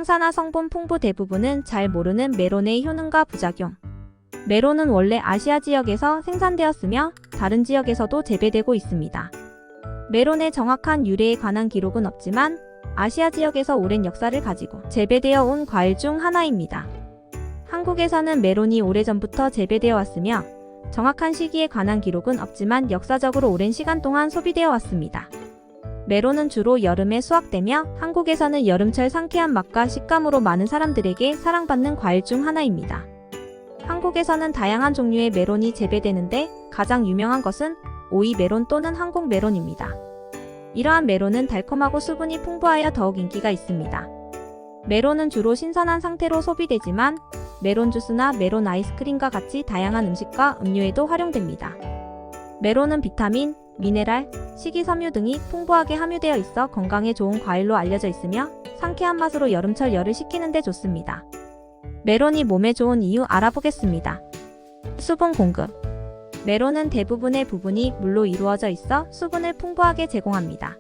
항산화 성분 풍부 대부분은 잘 모르는 메론의 효능과 부작용. 메론은 원래 아시아 지역에서 생산되었으며 다른 지역에서도 재배되고 있습니다. 메론의 정확한 유래에 관한 기록은 없지만 아시아 지역에서 오랜 역사를 가지고 재배되어 온 과일 중 하나입니다. 한국에서는 메론이 오래전부터 재배되어 왔으며 정확한 시기에 관한 기록은 없지만 역사적으로 오랜 시간 동안 소비되어 왔습니다. 메론은 주로 여름에 수확되며 한국에서는 여름철 상쾌한 맛과 식감으로 많은 사람들에게 사랑받는 과일 중 하나입니다. 한국에서는 다양한 종류의 메론이 재배되는데 가장 유명한 것은 오이 메론 또는 한국 메론입니다. 이러한 메론은 달콤하고 수분이 풍부하여 더욱 인기가 있습니다. 메론은 주로 신선한 상태로 소비되지만 메론 주스나 메론 아이스크림과 같이 다양한 음식과 음료에도 활용됩니다. 메론은 비타민, 미네랄, 식이섬유 등이 풍부하게 함유되어 있어 건강에 좋은 과일로 알려져 있으며 상쾌한 맛으로 여름철 열을 식히는 데 좋습니다. 메론이 몸에 좋은 이유 알아보겠습니다. 수분 공급. 메론은 대부분의 부분이 물로 이루어져 있어 수분을 풍부하게 제공합니다.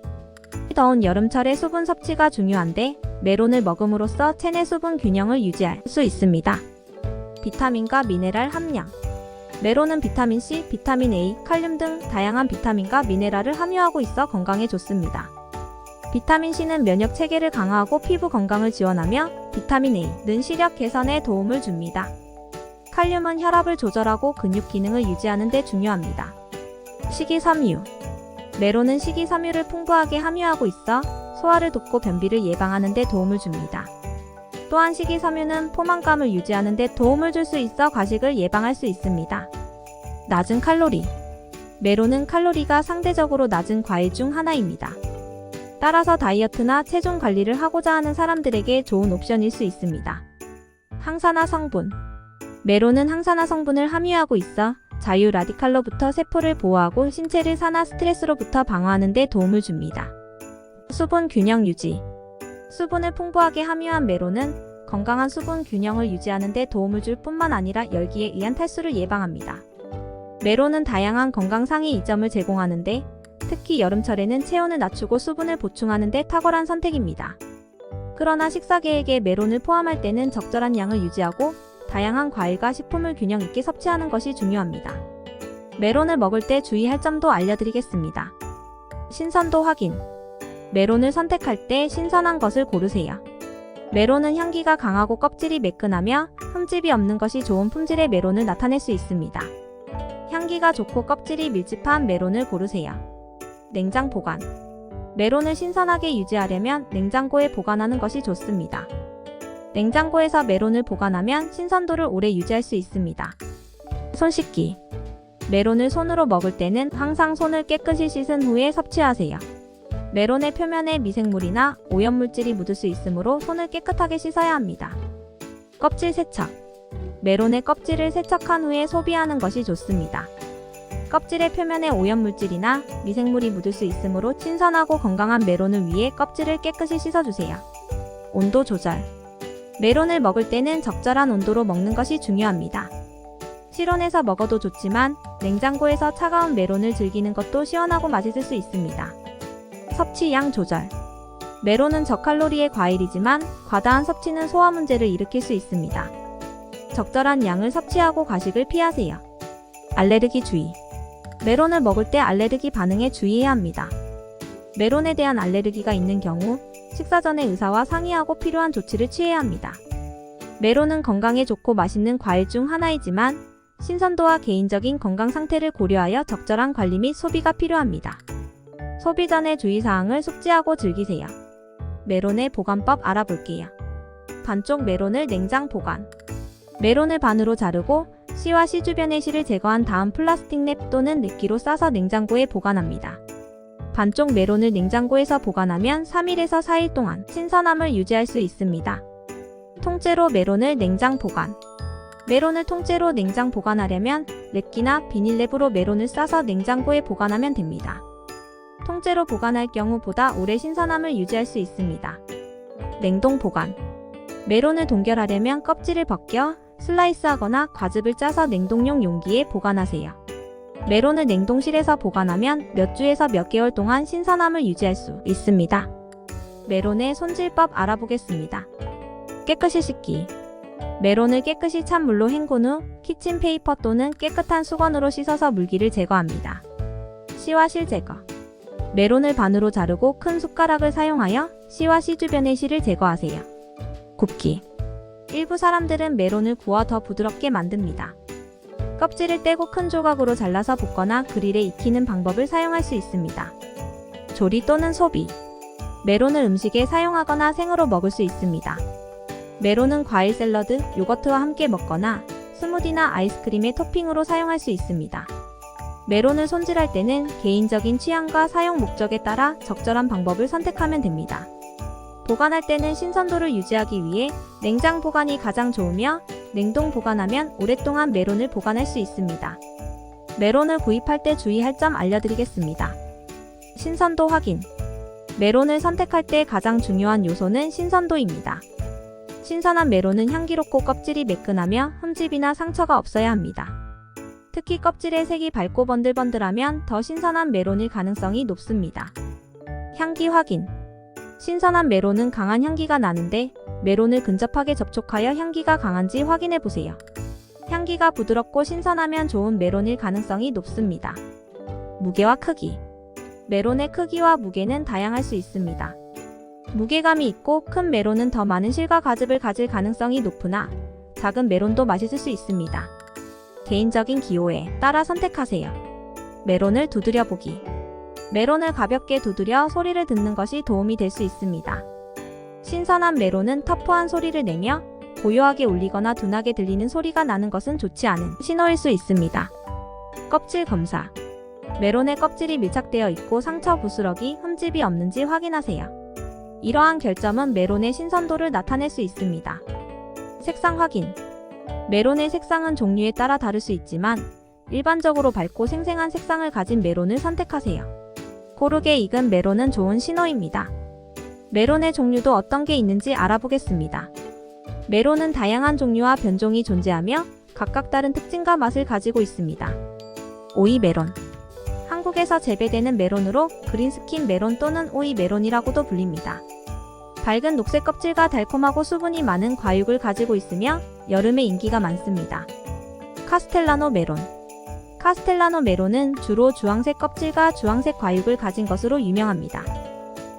더운 여름철에 수분 섭취가 중요한데 메론을 먹음으로써 체내 수분 균형을 유지할 수 있습니다. 비타민과 미네랄 함량. 메론은 비타민 C, 비타민 A, 칼륨 등 다양한 비타민과 미네랄을 함유하고 있어 건강에 좋습니다. 비타민 C는 면역 체계를 강화하고 피부 건강을 지원하며 비타민 A는 시력 개선에 도움을 줍니다. 칼륨은 혈압을 조절하고 근육 기능을 유지하는 데 중요합니다. 식이섬유. 메론은 식이섬유를 풍부하게 함유하고 있어 소화를 돕고 변비를 예방하는 데 도움을 줍니다. 또한 식이섬유는 포만감을 유지하는 데 도움을 줄 수 있어 과식을 예방할 수 있습니다. 낮은 칼로리. 메론은 칼로리가 상대적으로 낮은 과일 중 하나입니다. 따라서 다이어트나 체중 관리를 하고자 하는 사람들에게 좋은 옵션일 수 있습니다. 항산화 성분. 메론은 항산화 성분을 함유하고 있어 자유 라디칼로부터 세포를 보호하고 신체를 산화 스트레스로부터 방어하는 데 도움을 줍니다. 수분 균형 유지. 수분을 풍부하게 함유한 메론은 건강한 수분 균형을 유지하는 데 도움을 줄 뿐만 아니라 열기에 의한 탈수를 예방합니다. 메론은 다양한 건강상의 이점을 제공하는데 특히 여름철에는 체온을 낮추고 수분을 보충하는 데 탁월한 선택입니다. 그러나 식사 계획에 메론을 포함할 때는 적절한 양을 유지하고 다양한 과일과 식품을 균형 있게 섭취하는 것이 중요합니다. 메론을 먹을 때 주의할 점도 알려드리겠습니다. 신선도 확인. 메론을 선택할 때 신선한 것을 고르세요. 메론은 향기가 강하고 껍질이 매끈하며 흠집이 없는 것이 좋은 품질의 메론을 나타낼 수 있습니다. 향기가 좋고 껍질이 밀집한 메론을 고르세요. 냉장 보관. 메론을 신선하게 유지하려면 냉장고에 보관하는 것이 좋습니다. 냉장고에서 메론을 보관하면 신선도를 오래 유지할 수 있습니다. 손 씻기. 메론을 손으로 먹을 때는 항상 손을 깨끗이 씻은 후에 섭취하세요. 메론의 표면에 미생물이나 오염물질이 묻을 수 있으므로 손을 깨끗하게 씻어야 합니다. 껍질 세척. 메론의 껍질을 세척한 후에 소비하는 것이 좋습니다. 껍질의 표면에 오염물질이나 미생물이 묻을 수 있으므로 신선하고 건강한 메론을 위해 껍질을 깨끗이 씻어주세요. 온도 조절. 메론을 먹을 때는 적절한 온도로 먹는 것이 중요합니다. 실온에서 먹어도 좋지만 냉장고에서 차가운 메론을 즐기는 것도 시원하고 맛있을 수 있습니다. 섭취량 조절. 메론은 저칼로리의 과일이지만 과다한 섭취는 소화 문제를 일으킬 수 있습니다. 적절한 양을 섭취하고 과식을 피하세요. 알레르기 주의. 메론을 먹을 때 알레르기 반응에 주의해야 합니다. 메론에 대한 알레르기가 있는 경우 식사 전에 의사와 상의하고 필요한 조치를 취해야 합니다. 메론은 건강에 좋고 맛있는 과일 중 하나이지만 신선도와 개인적인 건강 상태를 고려하여 적절한 관리 및 소비가 필요합니다. 소비 전에 주의사항을 숙지하고 즐기세요. 메론의 보관법 알아볼게요. 반쪽 메론을 냉장 보관. 메론을 반으로 자르고 씨와 씨 주변의 씨를 제거한 다음 플라스틱 랩 또는 랩기로 싸서 냉장고에 보관합니다. 반쪽 메론을 냉장고에서 보관하면 3일에서 4일 동안 신선함을 유지할 수 있습니다. 통째로 메론을 냉장 보관. 메론을 통째로 냉장 보관하려면 랩기나 비닐랩으로 메론을 싸서 냉장고에 보관하면 됩니다. 통째로 보관할 경우 보다 오래 신선함을 유지할 수 있습니다. 냉동 보관. 메론을 동결하려면 껍질을 벗겨 슬라이스하거나 과즙을 짜서 냉동용 용기에 보관하세요. 메론을 냉동실에서 보관하면 몇 주에서 몇 개월 동안 신선함을 유지할 수 있습니다. 메론의 손질법 알아보겠습니다. 깨끗이 씻기. 메론을 깨끗이 찬 물로 헹군 후 키친페이퍼 또는 깨끗한 수건으로 씻어서 물기를 제거합니다. 씨와 실 제거. 메론을 반으로 자르고 큰 숟가락을 사용하여 씨와 씨 주변의 실을 제거하세요. 굽기. 일부 사람들은 메론을 구워 더 부드럽게 만듭니다. 껍질을 떼고 큰 조각으로 잘라서 볶거나 그릴에 익히는 방법을 사용할 수 있습니다. 조리 또는 소비. 메론을 음식에 사용하거나 생으로 먹을 수 있습니다. 메론은 과일 샐러드, 요거트와 함께 먹거나 스무디나 아이스크림의 토핑으로 사용할 수 있습니다. 메론을 손질할 때는 개인적인 취향과 사용 목적에 따라 적절한 방법을 선택하면 됩니다. 보관할 때는 신선도를 유지하기 위해 냉장 보관이 가장 좋으며 냉동 보관하면 오랫동안 메론을 보관할 수 있습니다. 메론을 구입할 때 주의할 점 알려드리겠습니다. 신선도 확인. 메론을 선택할 때 가장 중요한 요소는 신선도입니다. 신선한 메론은 향기롭고 껍질이 매끈하며 흠집이나 상처가 없어야 합니다. 특히 껍질의 색이 밝고 번들번들하면 더 신선한 메론일 가능성이 높습니다. 향기 확인. 신선한 메론은 강한 향기가 나는데 메론을 근접하게 접촉하여 향기가 강한지 확인해 보세요. 향기가 부드럽고 신선하면 좋은 메론일 가능성이 높습니다. 무게와 크기. 메론의 크기와 무게는 다양할 수 있습니다. 무게감이 있고 큰 메론은 더 많은 실과 과즙을 가질 가능성이 높으나 작은 메론도 맛있을 수 있습니다. 개인적인 기호에 따라 선택하세요. 메론을 두드려 보기. 메론을 가볍게 두드려 소리를 듣는 것이 도움이 될 수 있습니다. 신선한 메론은 터프한 소리를 내며 고요하게 울리거나 둔하게 들리는 소리가 나는 것은 좋지 않은 신호일 수 있습니다. 껍질 검사. 메론의 껍질이 밀착되어 있고 상처, 부스러기, 흠집이 없는지 확인하세요. 이러한 결점은 메론의 신선도를 나타낼 수 있습니다. 색상 확인. 메론의 색상은 종류에 따라 다를 수 있지만 일반적으로 밝고 생생한 색상을 가진 메론을 선택하세요. 고르게 익은 메론은 좋은 신호입니다. 메론의 종류도 어떤 게 있는지 알아보겠습니다. 메론은 다양한 종류와 변종이 존재하며 각각 다른 특징과 맛을 가지고 있습니다. 오이 메론. 한국에서 재배되는 메론으로 그린스킨 메론 또는 오이 메론이라고도 불립니다. 밝은 녹색 껍질과 달콤하고 수분이 많은 과육을 가지고 있으며 여름에 인기가 많습니다. 카스텔라노 메론. 카스텔라노 메론은 주로 주황색 껍질과 주황색 과육을 가진 것으로 유명합니다.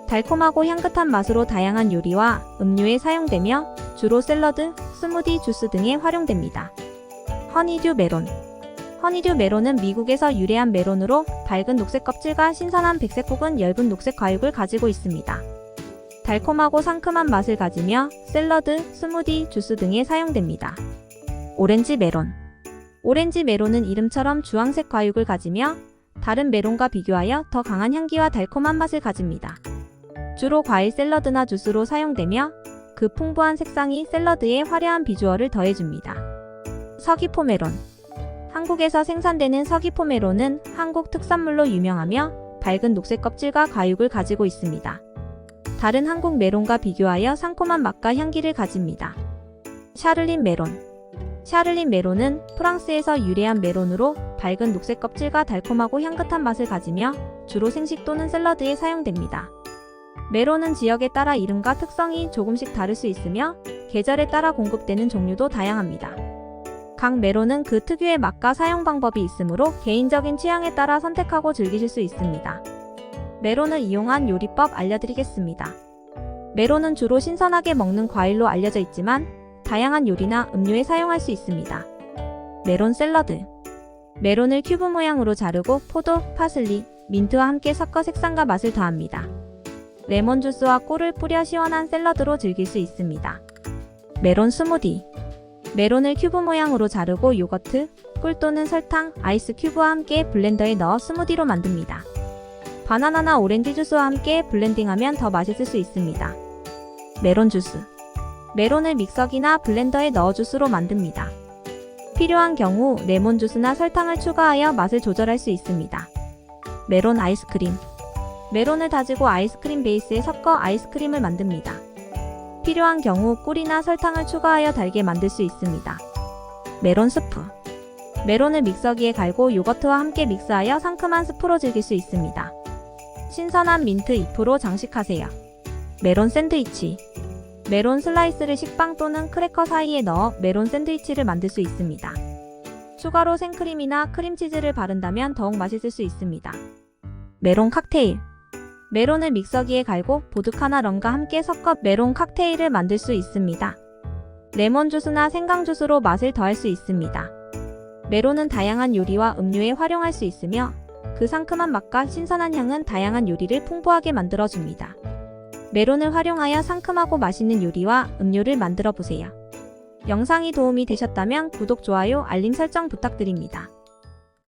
달콤하고 향긋한 맛으로 다양한 요리와 음료에 사용되며 주로 샐러드, 스무디, 주스 등에 활용됩니다. 허니듀 메론. 허니듀 메론은 미국에서 유래한 메론으로 밝은 녹색 껍질과 신선한 백색 혹은 엷은 녹색 과육을 가지고 있습니다. 달콤하고 상큼한 맛을 가지며 샐러드, 스무디, 주스 등에 사용됩니다. 오렌지 메론. 오렌지 메론은 이름처럼 주황색 과육을 가지며 다른 메론과 비교하여 더 강한 향기와 달콤한 맛을 가집니다. 주로 과일 샐러드나 주스로 사용되며 그 풍부한 색상이 샐러드에 화려한 비주얼을 더해줍니다. 서귀포 메론. 한국에서 생산되는 서귀포 메론은 한국 특산물로 유명하며 밝은 녹색 껍질과 과육을 가지고 있습니다. 다른 한국 메론과 비교하여 상콤한 맛과 향기를 가집니다. 샤를린 메론. 샤를린 메론은 프랑스에서 유래한 메론으로 밝은 녹색 껍질과 달콤하고 향긋한 맛을 가지며 주로 생식 또는 샐러드에 사용됩니다. 메론은 지역에 따라 이름과 특성이 조금씩 다를 수 있으며 계절에 따라 공급되는 종류도 다양합니다. 각 메론은 그 특유의 맛과 사용 방법이 있으므로 개인적인 취향에 따라 선택하고 즐기실 수 있습니다. 메론을 이용한 요리법 알려드리겠습니다. 메론은 주로 신선하게 먹는 과일로 알려져 있지만 다양한 요리나 음료에 사용할 수 있습니다. 메론 샐러드. 메론을 큐브 모양으로 자르고 포도, 파슬리, 민트와 함께 섞어 색상과 맛을 더합니다. 레몬 주스와 꿀을 뿌려 시원한 샐러드로 즐길 수 있습니다. 메론 스무디. 메론을 큐브 모양으로 자르고 요거트, 꿀 또는 설탕, 아이스 큐브와 함께 블렌더에 넣어 스무디로 만듭니다. 바나나나 오렌지 주스와 함께 블렌딩하면 더 맛있을 수 있습니다. 메론 주스. 메론을 믹서기나 블렌더에 넣어 주스로 만듭니다. 필요한 경우 레몬 주스나 설탕을 추가하여 맛을 조절할 수 있습니다. 메론 아이스크림. 메론을 다지고 아이스크림 베이스에 섞어 아이스크림을 만듭니다. 필요한 경우 꿀이나 설탕을 추가하여 달게 만들 수 있습니다. 메론 스프. 메론을 믹서기에 갈고 요거트와 함께 믹스하여 상큼한 스프로 즐길 수 있습니다. 신선한 민트 잎으로 장식하세요. 메론 샌드위치. 메론 슬라이스를 식빵 또는 크래커 사이에 넣어 메론 샌드위치를 만들 수 있습니다. 추가로 생크림이나 크림치즈를 바른다면 더욱 맛있을 수 있습니다. 메론 칵테일. 메론을 믹서기에 갈고 보드카나 럼과 함께 섞어 메론 칵테일을 만들 수 있습니다. 레몬 주스나 생강 주스로 맛을 더할 수 있습니다. 메론은 다양한 요리와 음료에 활용할 수 있으며 그 상큼한 맛과 신선한 향은 다양한 요리를 풍부하게 만들어줍니다. 메론을 활용하여 상큼하고 맛있는 요리와 음료를 만들어 보세요. 영상이 도움이 되셨다면 구독, 좋아요, 알림 설정 부탁드립니다.